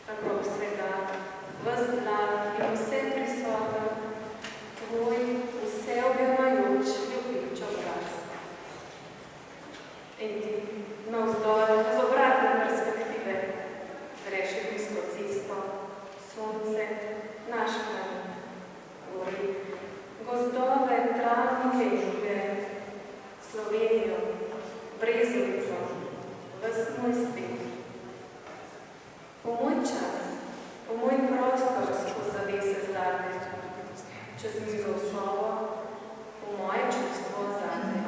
tako vsega, ves blag in vse prisoten, tvoj vseobjemajoč ljubič obraz. In ti navzdol z obratne perspektive zreš ljubsko cesto, sonce, naš planet, gori, gozdove, travnike in žuge, Slovenijo, Brezovico, ves moj svet. Po moj čas, po moj prostor skozi zavese zlate, čez mizo osnovo, po moje čustvo zate.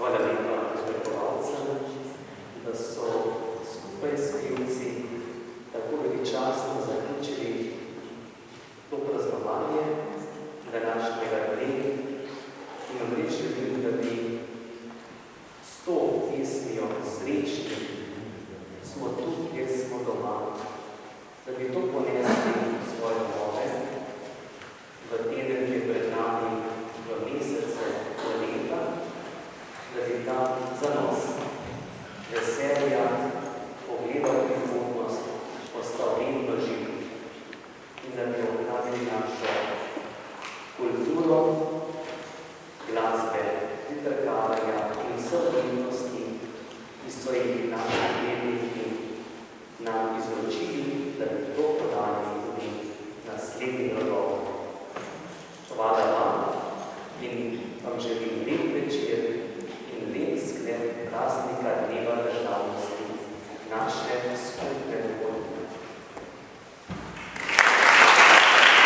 Hvala lepa izvrkovalcem, da so skupaj s pevci tako veličastno zaključili to praznovanje današnjega dne in vam reč želim, da bi s to pesmijo Srečni smo tu, kjer smo doma, da bi to ponesli v svoje domove, v teden, ki je pred nami, v mesece, v leta, da bi ta zanos, veselja, pogleda v prihodnost, postal vedno živ in da bi ohranili našo kulturo, glasbe, pritrkavanja in vse vrednosti, ki so jih naši predniki nam izročili, da bi to podali tudi naslednjim rodovom. Hvala vam in vam želim lep večer in lep sklep praznik